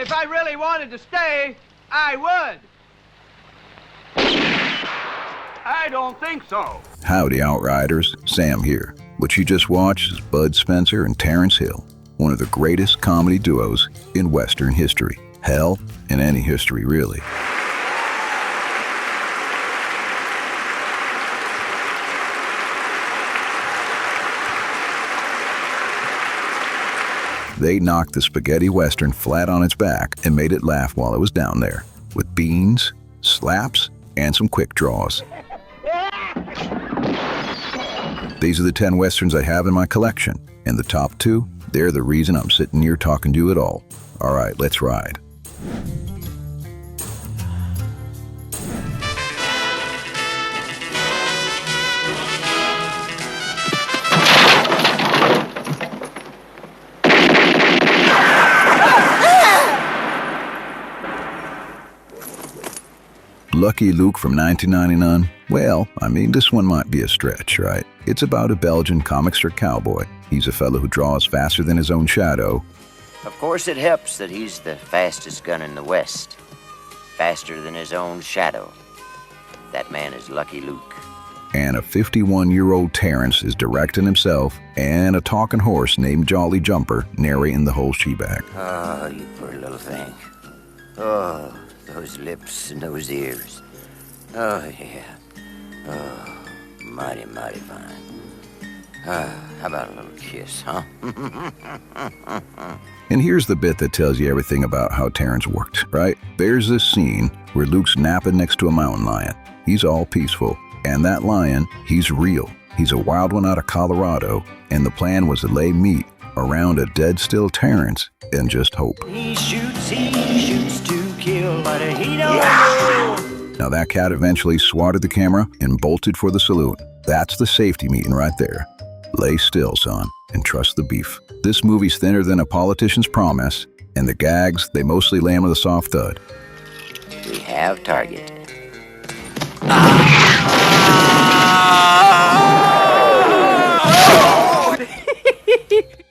if I really wanted to stay, I would. I don't think so. Howdy, Outriders. Sam here. What you just watched is Bud Spencer and Terence Hill, one of the greatest comedy duos in Western history. Hell, in any history, really. They knocked the spaghetti western flat on its back and made it laugh while it was down there, with beans, slaps, and some quick draws. These are the 10 westerns I have in my collection, and the top 2, they're the reason I'm sitting here talking to you at all. All right, let's ride. Lucky Luke from 1999? Well, I mean, this one might be a stretch, right? It's about a Belgian comic strip cowboy. He's a fellow who draws faster than his own shadow. Of course it helps that he's the fastest gun in the West. Faster than his own shadow. That man is Lucky Luke. And a 51-year-old Terence is directing himself, and a talking horse named Jolly Jumper narrating the whole shebang. Oh, you poor little thing. Oh, those lips and those ears. Oh, yeah. Oh, mighty, mighty fine. How about a little kiss, huh? And here's the bit that tells you everything about how Terence worked, right? There's this scene where Luke's napping next to a mountain lion. He's all peaceful. And that lion, he's real. He's a wild one out of Colorado. And the plan was to lay meat around a dead still Terence and just hope. He shoots to kill, but he don't. Now that cat eventually swatted the camera and bolted for the saloon. That's the safety meeting right there. Lay still, son, and trust the beef. This movie's thinner than a politician's promise, and the gags, they mostly land with a soft thud. We have target.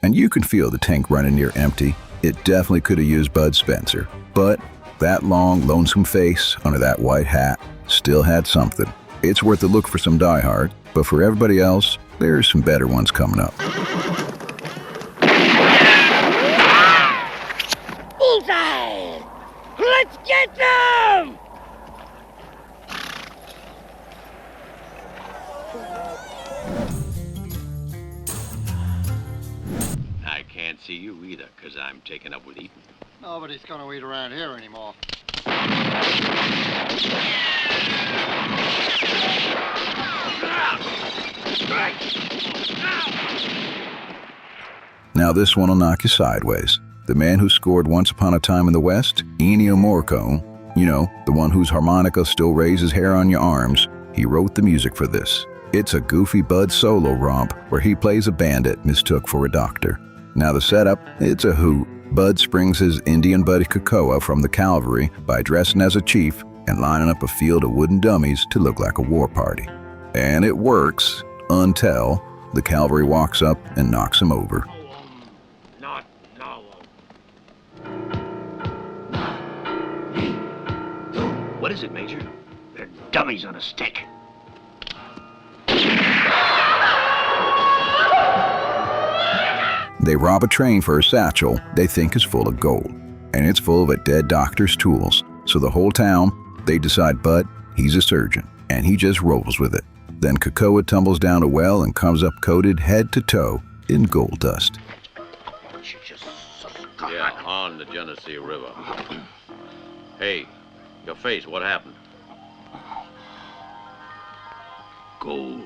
And you can feel the tank running near empty. It definitely could have used Bud Spencer, but that long, lonesome face under that white hat still had something. It's worth a look for some diehard, but for everybody else, there's some better ones coming up. Bullseye! Let's get them! I can't see you either, because I'm taken up with eating. Nobody's gonna eat around here anymore. Now this one will knock you sideways. The man who scored Once Upon a Time in the West, Ennio Morricone, you know, the one whose harmonica still raises hair on your arms, he wrote the music for this. It's a goofy Bud solo romp where he plays a bandit mistook for a doctor. Now the setup, it's a hoot. Bud springs his Indian buddy Cocoa from the cavalry by dressing as a chief and lining up a field of wooden dummies to look like a war party. And it works, until the cavalry walks up and knocks him over. Not now. What is it, Major? They're dummies on a stick. They rob a train for a satchel they think is full of gold. And it's full of a dead doctor's tools. So the whole town, they decide Bud, he's a surgeon. And he just rolls with it. Then Cocoa tumbles down a well and comes up coated head to toe in gold dust. Yeah, on the Genesee River. Hey, your face, what happened? Gold.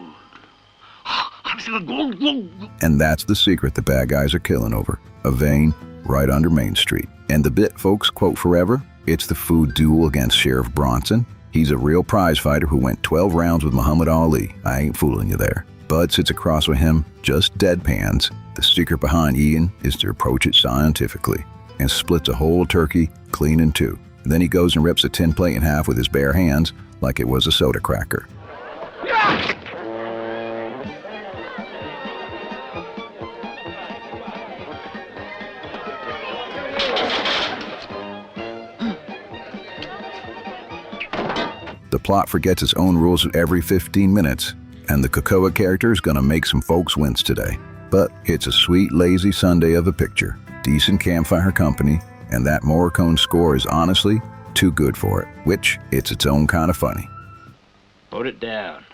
And that's the secret the bad guys are killing over. A vein right under Main Street. And the bit folks quote forever, it's the food duel against Sheriff Bronson. He's a real prize fighter who went 12 rounds with Muhammad Ali. I ain't fooling you there. Bud sits across with him, just deadpans. The secret behind eating is to approach it scientifically and splits a whole turkey clean in two. Then he goes and rips a tin plate in half with his bare hands like it was a soda cracker. The plot forgets its own rules every 15 minutes, and the Cocoa character is gonna make some folks wince today. But it's a sweet, lazy Sunday of a picture, decent campfire company, and that Morricone score is honestly too good for it, which it's its own kind of funny. Put it down.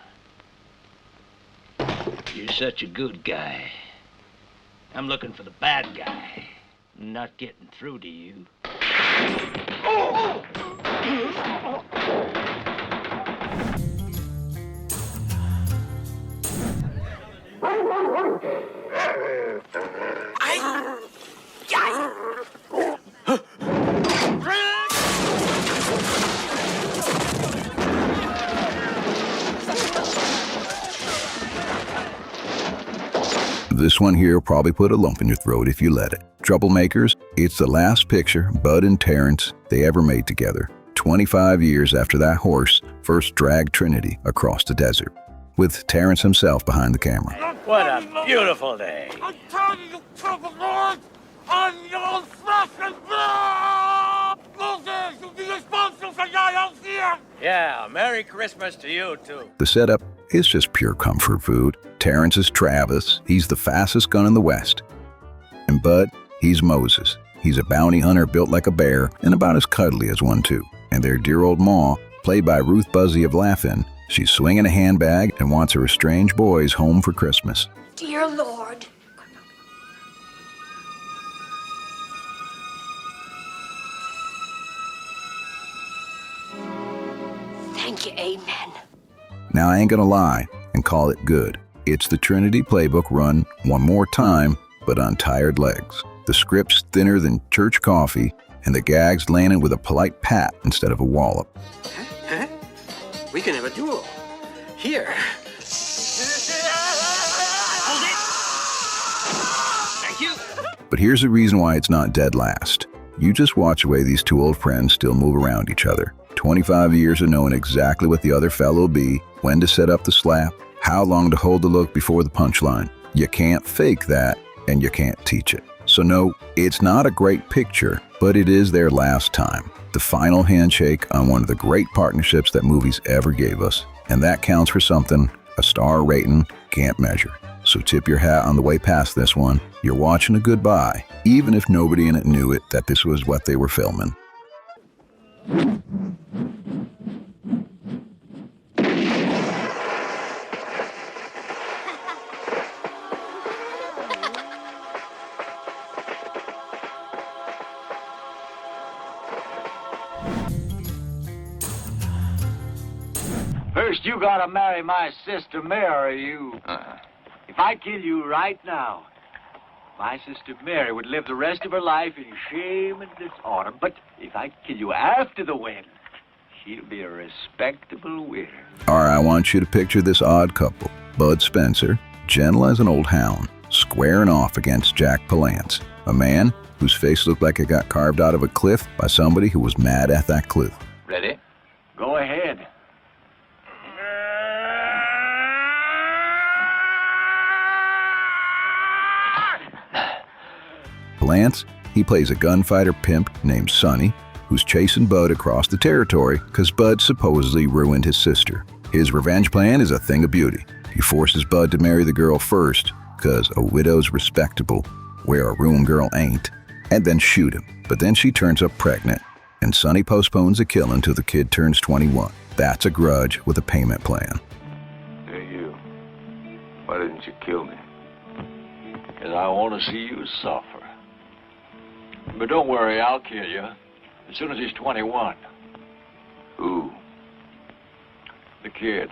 You're such a good guy. I'm looking for the bad guy. Not getting through to you. This one here will probably put a lump in your throat if you let it. Troublemakers, it's the last picture Bud and Terence they ever made together, 25 years after that horse first dragged Trinity across the desert, with Terence himself behind the camera. What a beautiful day. I tell you, Troublemakers, I'm your fucking blood! Losers, you'll be responsible for your health here! Yeah, Merry Christmas to you, too. The setup is just pure comfort food. Terence is Travis, he's the fastest gun in the West. And Bud, he's Moses. He's a bounty hunter built like a bear and about as cuddly as one too. And their dear old Ma, played by Ruth Buzzy of Laugh-In, she's swinging a handbag and wants her estranged boys home for Christmas. Dear Lord. Thank you, amen. Now I ain't gonna lie and call it good. It's the Trinity playbook run one more time, but on tired legs. The script's thinner than church coffee, and the gags landing with a polite pat instead of a wallop. Huh? We can have a duel. Here. Hold it. Thank you. But here's the reason why it's not dead last. You just watch the way these two old friends still move around each other. 25 years of knowing exactly what the other fellow will be, when to set up the slap, how long to hold the look before the punchline. You can't fake that, and you can't teach it. So no, it's not a great picture, but it is their last time. The final handshake on one of the great partnerships that movies ever gave us. And that counts for something a star rating can't measure. So tip your hat on the way past this one. You're watching a goodbye, even if nobody in it knew it that this was what they were filming. First, you gotta marry my sister Mary, you. If I kill you right now, my sister Mary would live the rest of her life in shame and dishonor. But if I kill you after the wedding, she'll be a respectable widow. All right, I want you to picture this odd couple. Bud Spencer, gentle as an old hound, squaring off against Jack Palance, a man whose face looked like it got carved out of a cliff by somebody who was mad at that cliff. Ready? Go ahead. Palance, he plays a gunfighter pimp named Sonny, who's chasing Bud across the territory because Bud supposedly ruined his sister. His revenge plan is a thing of beauty. He forces Bud to marry the girl first, because a widow's respectable, where a ruined girl ain't, and then shoot him. But then she turns up pregnant, and Sonny postpones the kill until the kid turns 21. That's a grudge with a payment plan. Hey, you. Why didn't you kill me? Because I want to see you suffer. But don't worry, I'll kill you as soon as he's 21. Who? The kid.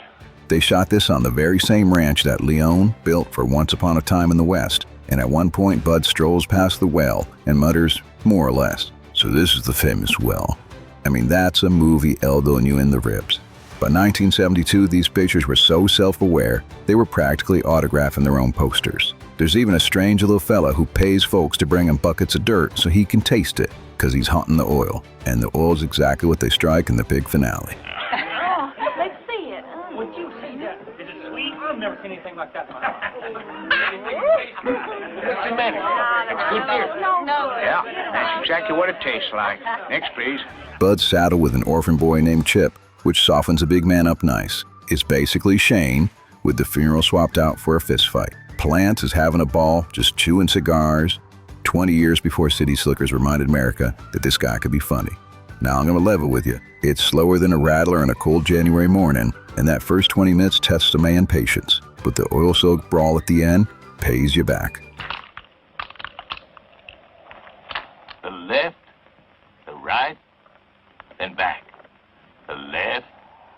They shot this on the very same ranch that Leone built for Once Upon a Time in the West, and at one point Bud strolls past the well and mutters, more or less, "So this is the famous well." I mean, that's a movie elbowing you in the ribs. By 1972, these pictures were so self-aware, they were practically autographing their own posters. There's even a strange little fella who pays folks to bring him buckets of dirt so he can taste it, because he's hunting the oil. And the oil's exactly what they strike in the big finale. Oh, let's see it. Would you see that? Is it sweet? I've never seen anything like that. What's the matter? Good beer. No. Yeah, that's exactly what it tastes like. Next, please. Bud's saddled with an orphan boy named Chip, which softens a big man up nice. It's basically Shane, with the funeral swapped out for a fist fight. Palance is having a ball, just chewing cigars, 20 years before City Slickers reminded America that this guy could be funny. Now I'm gonna level with you. It's slower than a rattler on a cold January morning, and that first 20 minutes tests a man's patience. But the oil-soaked brawl at the end pays you back. The left, the right, then back. The left,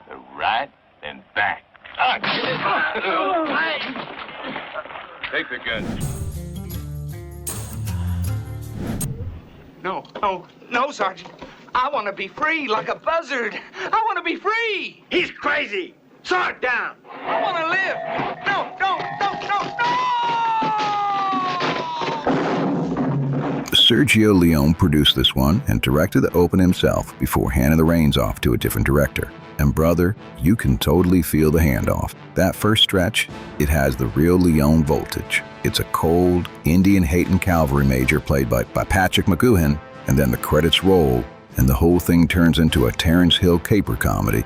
the right, then back. Take the gun. No, Sergeant. I want to be free like a buzzard. I want to be free. He's crazy. Saw it down. I want to live. No. Sergio Leone produced this one and directed the open himself before handing the reins off to a different director. And brother, you can totally feel the handoff. That first stretch, it has the real Leone voltage. It's a cold, Indian-hating cavalry major played by Patrick McGoohan, and then the credits roll, and the whole thing turns into a Terence Hill caper comedy.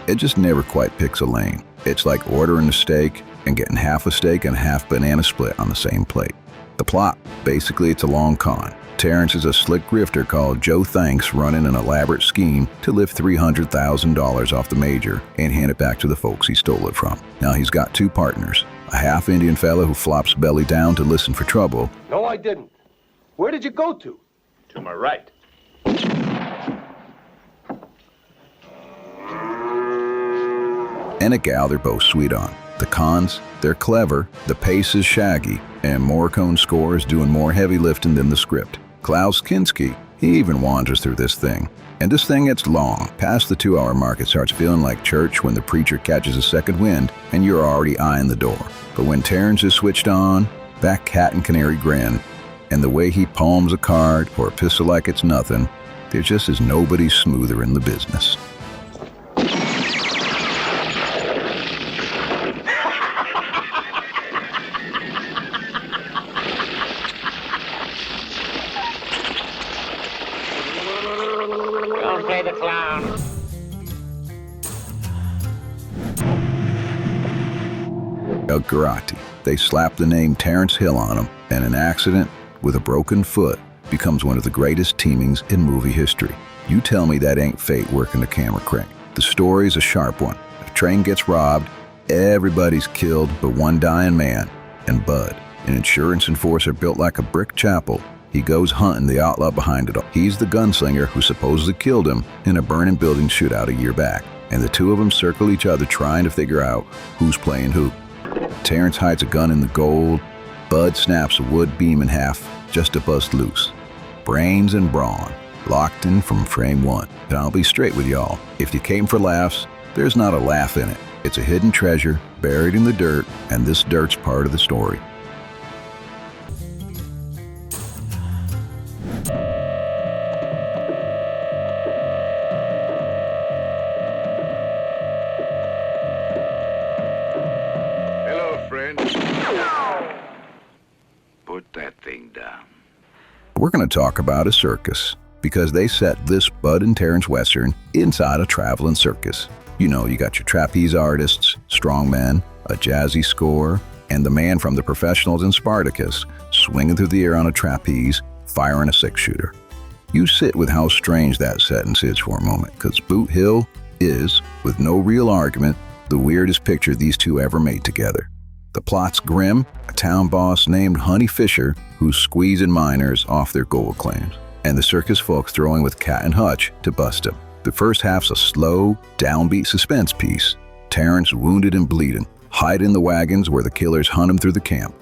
It just never quite picks a lane. It's like ordering a steak and getting half a steak and half banana split on the same plate. The plot, basically it's a long con. Terence is a slick grifter called Joe Thanks running an elaborate scheme to lift $300,000 off the major and hand it back to the folks he stole it from. Now he's got two partners, a half-Indian fella who flops belly down to listen for trouble. No, I didn't. Where did you go to? To my right. And a gal they're both sweet on. The cons, they're clever, the pace is shaggy, and Morricone's score is doing more heavy lifting than the script. Klaus Kinski, he even wanders through this thing. And this thing gets long. Past the 2-hour mark, it starts feeling like church when the preacher catches a second wind and you're already eyeing the door. But when Terence is switched on, that cat and canary grin, and the way he palms a card or a pistol like it's nothing, there just is nobody smoother in the business. Don't play the clown. Girotti. They slap the name Terence Hill on him, and an accident with a broken foot becomes one of the greatest teamings in movie history. You tell me that ain't fate working the camera crank. The story's a sharp one. A train gets robbed, everybody's killed but one dying man, and Bud, an insurance enforcer built like a brick chapel. He goes hunting the outlaw behind it all. He's the gunslinger who supposedly killed him in a burning building shootout a year back, and the two of them circle each other trying to figure out who's playing who. Terence hides a gun in the gold. Bud snaps a wood beam in half just to bust loose. Brains and brawn, locked in from frame one. And I'll be straight with y'all. If you came for laughs, there's not a laugh in it. It's a hidden treasure buried in the dirt, and this dirt's part of the story. Put that thing down. We're going to talk about a circus, because they set this Bud and Terence Western inside a traveling circus. You know, you got your trapeze artists, strongmen, a jazzy score, and the man from The Professionals in Spartacus swinging through the air on a trapeze, firing a six-shooter. You sit with how strange that sentence is for a moment, because Boot Hill is, with no real argument, the weirdest picture these two ever made together. The plot's grim, a town boss named Honey Fisher who's squeezing miners off their gold claims, and the circus folks throwing with Cat and Hutch to bust him. The first half's a slow, downbeat suspense piece. Terence wounded and bleeding, hide in the wagons where the killers hunt him through the camp.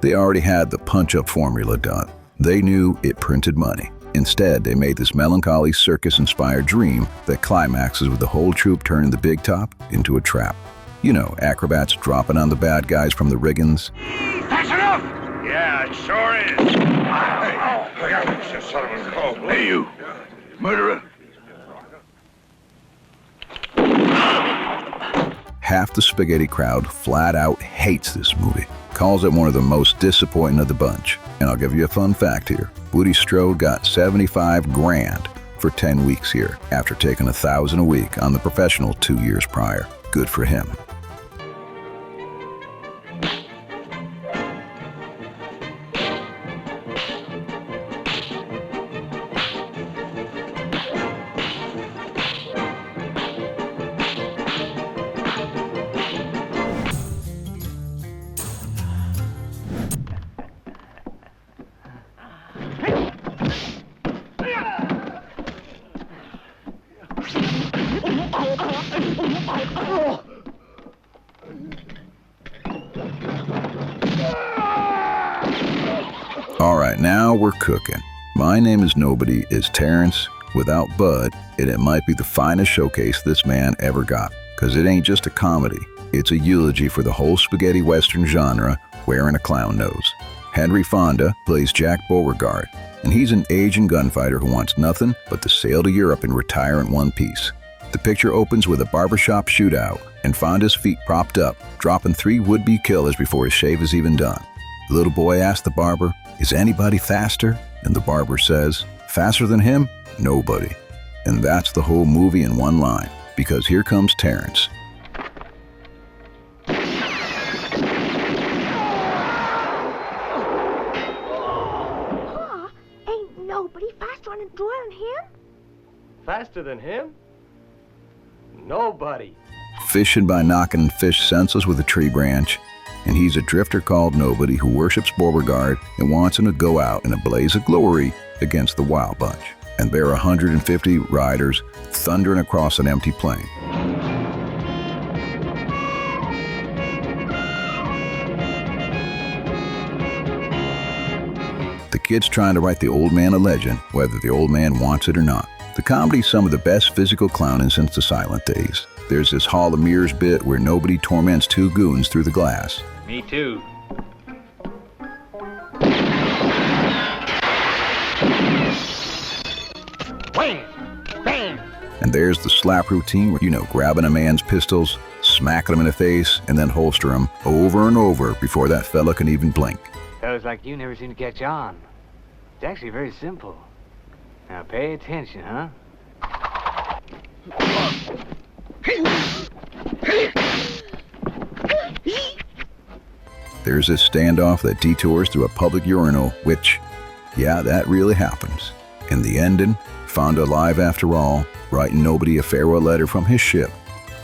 They already had the punch-up formula done. They knew it printed money. Instead, they made this melancholy circus-inspired dream that climaxes with the whole troupe turning the big top into a trap. You know, acrobats dropping on the bad guys from the riggins. That's enough! Yeah, it sure is. Hey, you son of a cold. Hey, you. Murderer. Half the spaghetti crowd flat out hates this movie, calls it one of the most disappointing of the bunch. And I'll give you a fun fact here. Woody Strode got $75 grand for 10 weeks here, after taking $1,000 a week on the professional 2 years prior. Good for him. All right, now we're cooking. My Name is Nobody is Terence without Bud, and it might be the finest showcase this man ever got, because it ain't just a comedy. It's a eulogy for the whole spaghetti western genre wearing a clown nose. Henry Fonda plays Jack Beauregard, and he's an aging gunfighter who wants nothing but to sail to Europe and retire in one piece. The picture opens with a barbershop shootout, and Fonda's feet propped up, dropping 3 would-be killers before his shave is even done. The little boy asks the barber, "Is anybody faster?" And the barber says, "Faster than him? Nobody." And that's the whole movie in one line, because here comes Terence. Ain't nobody faster on a drawer than him? Faster than him? Nobody. Fishing by knocking fish senseless with a tree branch, and he's a drifter called Nobody who worships Beauregard and wants him to go out in a blaze of glory against the Wild Bunch. And there are 150 riders thundering across an empty plain. The kid's trying to write the old man a legend, whether the old man wants it or not. The comedy's some of the best physical clowning since the silent days. There's this Hall of Mirrors bit where Nobody torments 2 goons through the glass. Me too. Wham! Bam! And there's the slap routine where, grabbing a man's pistols, smacking him in the face, and then holster them over and over before that fella can even blink. Fellas like you never seem to catch on. It's actually very simple. Now pay attention, huh? There's this standoff that detours through a public urinal, which, yeah, that really happens. In the ending, Fonda alive after all, writing Nobody a farewell letter from his ship.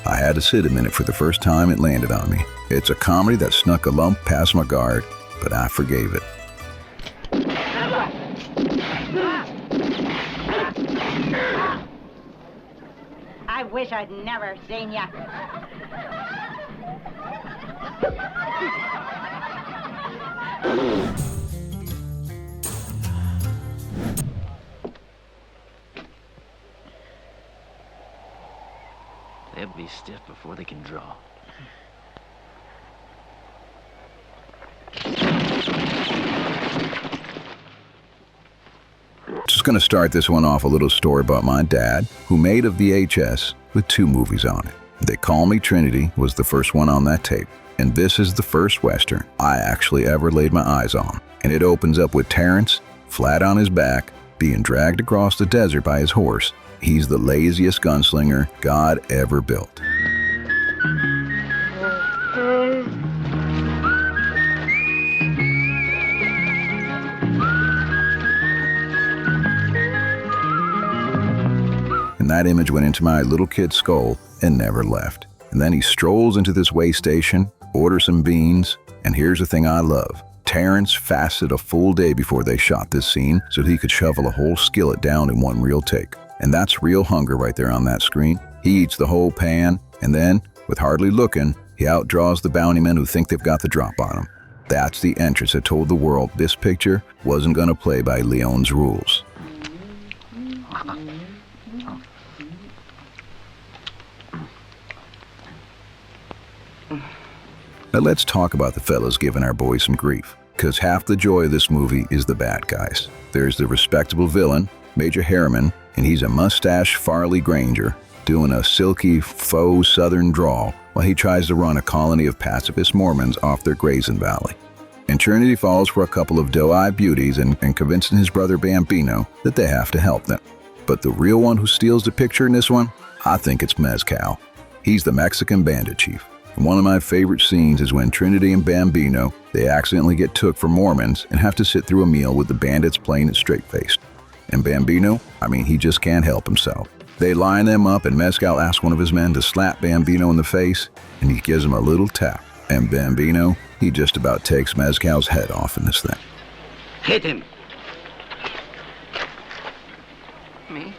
I had to sit a minute for the first time it landed on me. It's a comedy that snuck a lump past my guard, but I forgave it. I wish I'd never seen ya. They'll be stiff before they can draw. Just gonna start this one off a little story about my dad, who made a VHS with 2 movies on it. They Call Me Trinity was the first one on that tape, and this is the first Western I actually ever laid my eyes on. And it opens up with Terence, flat on his back, being dragged across the desert by his horse. He's the laziest gunslinger God ever built. And that image went into my little kid's skull and never left. And then he strolls into this way station, orders some beans, and here's the thing I love. Terence fasted a full day before they shot this scene so he could shovel a whole skillet down in one real take. And that's real hunger right there on that screen. He eats the whole pan, and then, with hardly looking, he outdraws the bounty men who think they've got the drop on him. That's the entrance that told the world this picture wasn't going to play by Leone's rules. Now let's talk about the fellas giving our boys some grief. Because half the joy of this movie is the bad guys. There's the respectable villain, Major Harriman, and he's a mustache Farley Granger, doing a silky faux southern drawl while he tries to run a colony of pacifist Mormons off their grazing valley. And Trinity falls for a couple of doe-eyed beauties and convincing his brother Bambino that they have to help them. But the real one who steals the picture in this one, I think it's Mezcal. He's the Mexican bandit chief. And one of my favorite scenes is when Trinity and Bambino, they accidentally get took for Mormons and have to sit through a meal with the bandits playing it straight-faced. And Bambino, he just can't help himself. They line them up and Mezcal asks one of his men to slap Bambino in the face, and he gives him a little tap. And Bambino, he just about takes Mezcal's head off in this thing. Hit him. Me?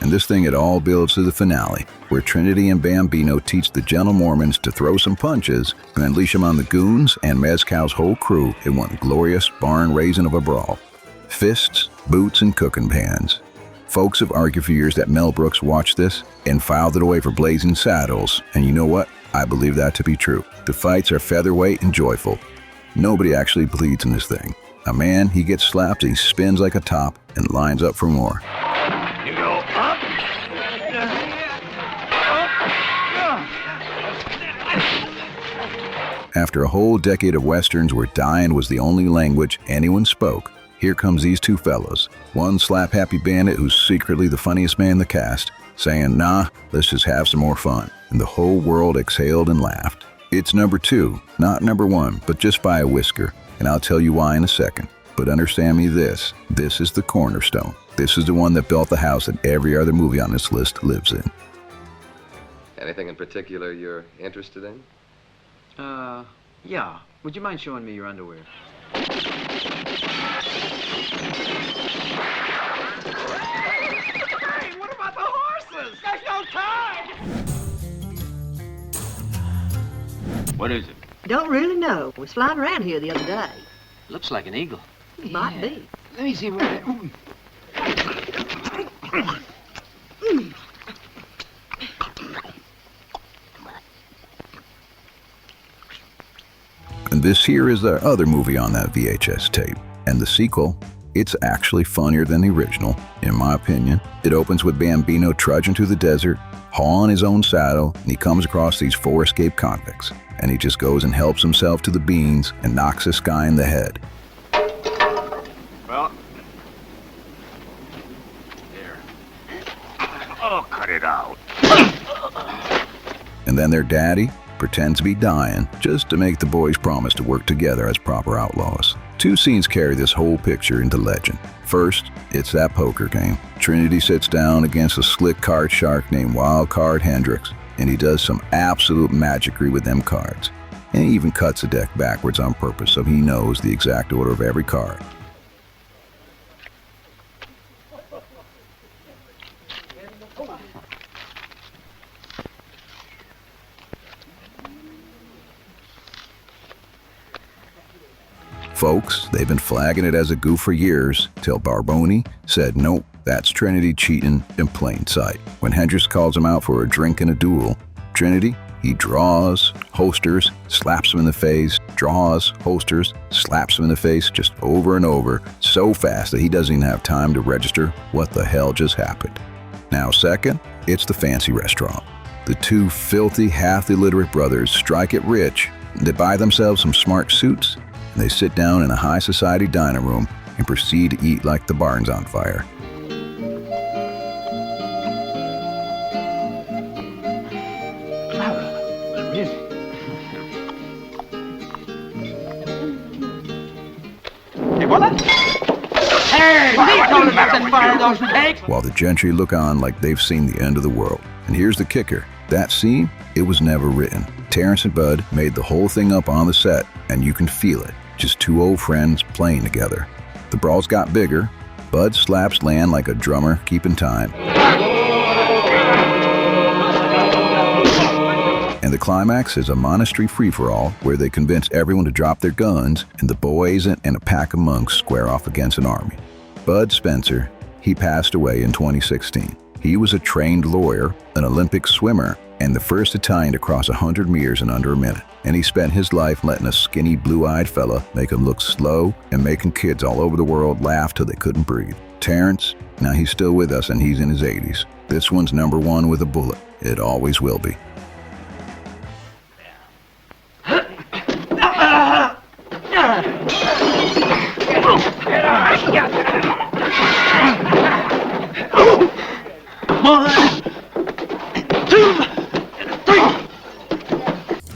And this thing, it all builds to the finale, where Trinity and Bambino teach the gentle Mormons to throw some punches and unleash them on the goons and Mezcal's whole crew in one glorious barn-raising of a brawl. Fists, boots, and cooking pans. Folks have argued for years that Mel Brooks watched this and filed it away for Blazing Saddles, and you know what? I believe that to be true. The fights are featherweight and joyful. Nobody actually bleeds in this thing. A man, he gets slapped, he spins like a top and lines up for more. You go up. After a whole decade of westerns where dying was the only language anyone spoke, here comes these two fellows. One slap-happy bandit who's secretly the funniest man in the cast, saying, nah, let's just have some more fun. And the whole world exhaled and laughed. It's number 2, not number 1, but just by a whisker. And I'll tell you why in a second. But understand me this is the cornerstone. This is the one that built the house that every other movie on this list lives in. Anything in particular you're interested in? Yeah. Would you mind showing me your underwear? Hey, what about the horses? There's no time! What is it? Don't really know. Was flying around here the other day. Looks like an eagle. It might be. Let me see what... And this here is the other movie on that VHS tape. And the sequel, it's actually funnier than the original, in my opinion. It opens with Bambino trudging through the desert, hauling his own saddle, and he comes across these 4 escaped convicts. And he just goes and helps himself to the beans and knocks this guy in the head. Well, there. Oh, cut it out. And then their daddy pretends to be dying just to make the boys promise to work together as proper outlaws. 2 scenes carry this whole picture into legend. First, it's that poker game. Trinity sits down against a slick card shark named Wild Card Hendricks, and he does some absolute magicry with them cards. And he even cuts the deck backwards on purpose so he knows the exact order of every card. Folks, they've been flagging it as a goof for years, till Barboni said, nope, that's Trinity cheating in plain sight. When Hendricks calls him out for a drink and a duel, Trinity, he draws, holsters, slaps him in the face, draws, holsters, slaps him in the face just over and over, so fast that he doesn't even have time to register what the hell just happened. Now second, it's the fancy restaurant. The 2 filthy, half-illiterate brothers strike it rich. They buy themselves some smart suits, and they sit down in a high society dining room and proceed to eat like the barn's on fire. While the gentry look on like they've seen the end of the world. And here's the kicker. That scene, it was never written. Terrence and Bud made the whole thing up on the set, and you can feel it. Just 2 old friends playing together. The brawls got bigger. Bud slaps land like a drummer keeping time. And the climax is a monastery free-for-all where they convince everyone to drop their guns, and the boys and a pack of monks square off against an army. Bud Spencer, he passed away in 2016. He was a trained lawyer, an Olympic swimmer, and the first Italian to cross 100 meters in under a minute. And he spent his life letting a skinny, blue-eyed fella make him look slow and making kids all over the world laugh till they couldn't breathe. Terence, now he's still with us and he's in his 80s. This one's #1 with a bullet. It always will be.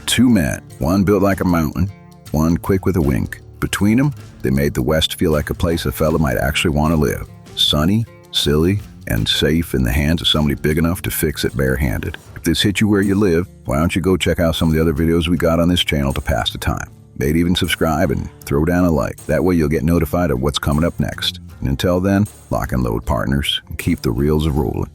Two men, one built like a mountain, one quick with a wink. Between them, they made the West feel like a place a fella might actually want to live. Sunny, silly, and safe in the hands of somebody big enough to fix it barehanded. If this hit you where you live, why don't you go check out some of the other videos we got on this channel to pass the time. Maybe even subscribe and throw down a like. That way you'll get notified of what's coming up next. And until then, lock and load, partners, and keep the reels a-rolling.